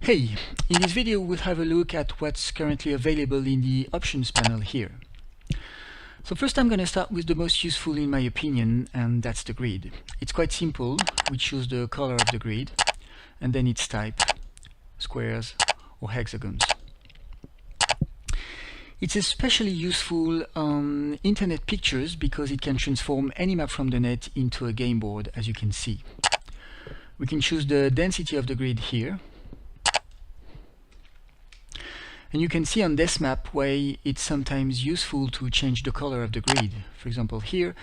Hey, in this video we'll have a look at what's currently available in the options panel here. So first I'm going to start with the most useful in my opinion, and that's the grid. It's quite simple. We choose the color of the grid and then its type, squares or hexagons. It's especially useful on internet pictures because it can transform any map from the net into a game board, as you can see. We can choose the density of the grid here. And you can see on this map why it's sometimes useful to change the color of the grid. For example, here,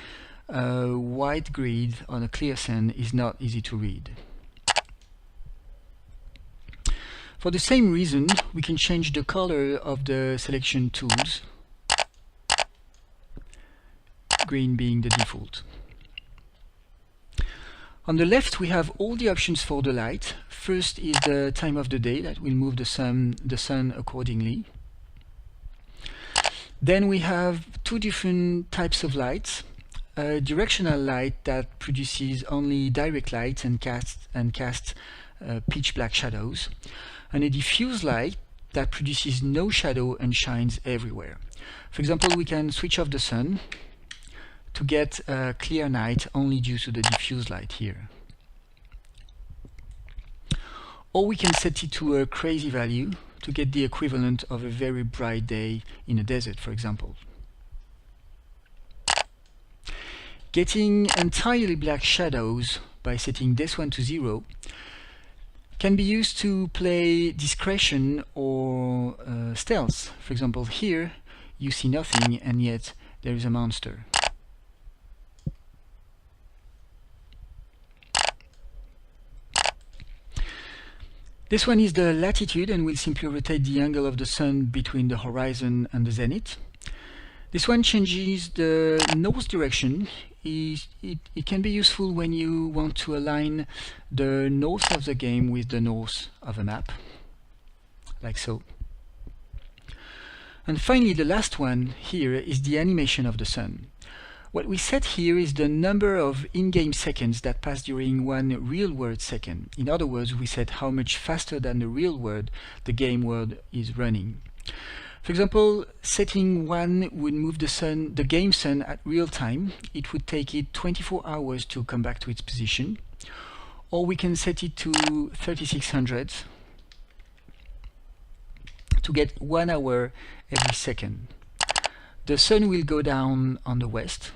a white grid on a clear sand is not easy to read. For the same reason, we can change the color of the selection tools, green being the default. On the left, we have all the options for the light. First is the time of the day, that will move the sun accordingly. Then we have two different types of lights. A directional light that produces only direct light and casts pitch black shadows, and a diffuse light that produces no shadow and shines everywhere. For example, we can switch off the sun to get a clear night only due to the diffuse light here. Or we can set it to a crazy value to get the equivalent of a very bright day in a desert, for example. Getting entirely black shadows by setting this one to 0 can be used to play discretion or stealth. For example, here you see nothing and yet there is a monster. This one is the latitude and will simply rotate the angle of the sun between the horizon and the zenith. This one changes the north direction. It can be useful when you want to align the north of the game with the north of a map, like so. And finally, the last one here is the animation of the sun. What we set here is the number of in-game seconds that pass during one real-world second. In other words, we set how much faster than the real world the game world is running. For example, setting 1 would move the game sun at real time. It would take it 24 hours to come back to its position. Or we can set it to 3600 to get 1 hour every second. The sun will go down on the west,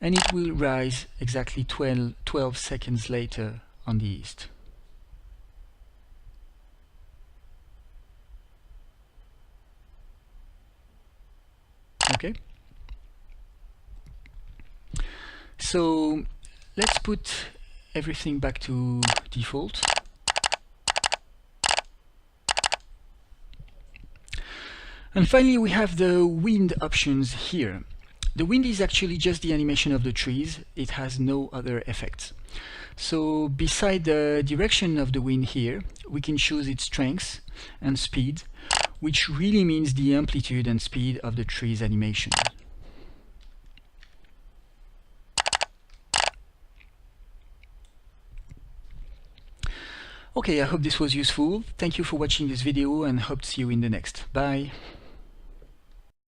and it will rise exactly 12 seconds later on the east. Okay? So let's put everything back to default. And finally, we have the wind options here. The wind is actually just the animation of the trees. It has no other effects. So beside the direction of the wind here, we can choose its strength and speed, which really means the amplitude and speed of the tree's animation. Okay, I hope this was useful. Thank you for watching this video and hope to see you in the next. Bye.